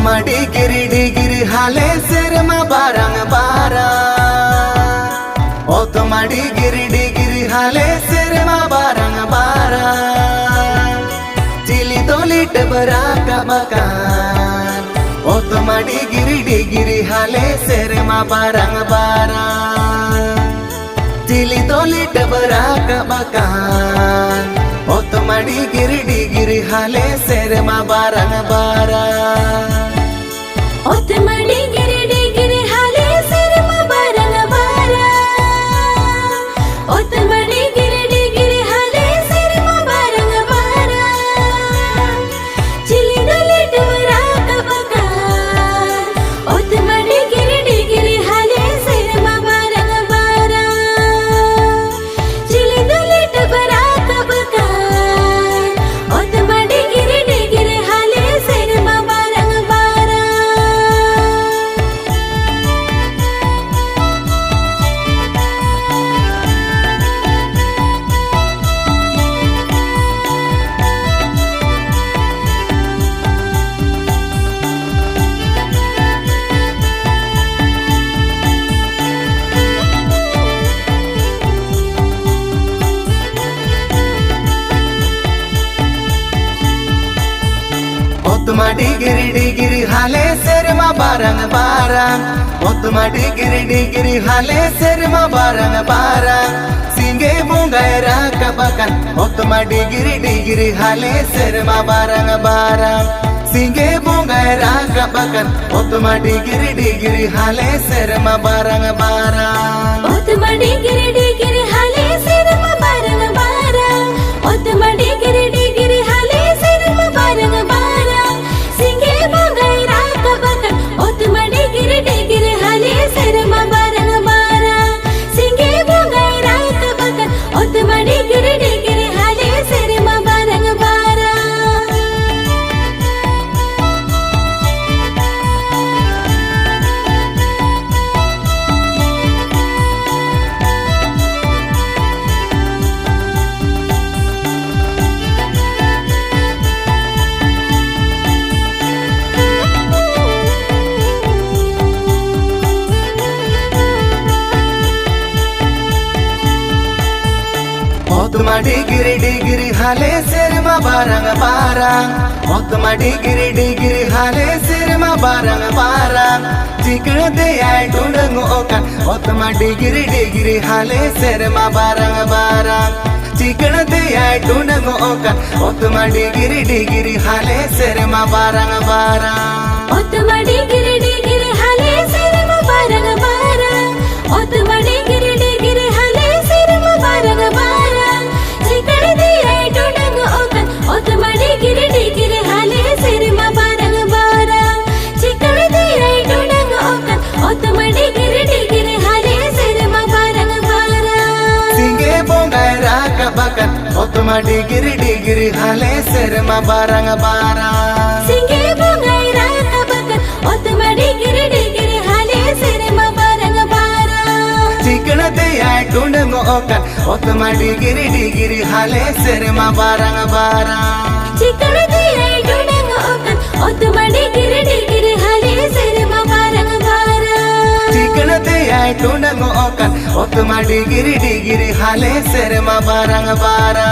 Otma digiri hale serma barang bara. Otma digiri hale serma barang bara. Cili tolit beraka makan. Otma digiri hale serma barang bara. Cili tolit beraka makan. Otma digiri hale serma barang bara. Otma digiri hale serma barang bara. Otma digiri hale serma barang bara. Cili dolit beraka bakan. Otma digiri hale serma barang bara. Cili dolit beraka bakan. Otma digiri hale serma barang bara. Otma digiri hale serma barang bara. Otma digiri hale serma barang bara. Singe bungaira kabakan. Otma digiri hale serma barang bara. Singe bungaira kabakan. Otma digiri hale serma barang bara. Otma digiri hale serma barang bara. Otma digiri hale serma barang bara. Singe bungaira kabakan. Otma digiri hale serma barang bara. Singe bungaira kabakan. Otma digiri hale serma barang bara. Otma digiri hale serma barang bara. Otma digiri hale serma barang bara. Jikna de ay tunang okan. Otma digiri hale serma barang bara. Jikna de ay tunang okan. Otma digiri hale serma barang bara. Otma digiri hale serma barang bara. Otma digiri hale serma barang bara. Jikna de ay tunang okan. Otma digiri hale serma barang bara. Jikna de ay tunang okan. Otma digiri hale serma barang bara. Singe bungaira kabakan. Otma digiri hale serma barang bara. Singe bungaira kabakan. Otma digiri hale serma barang bara. Jikna de ay tunang okan. Otma digiri hale serma barang bara. Jikna de ay tunang okan. Otma digiri hale serma barang bara. Jikna de ay tunang okan. Otma digiri hale serma barang bara.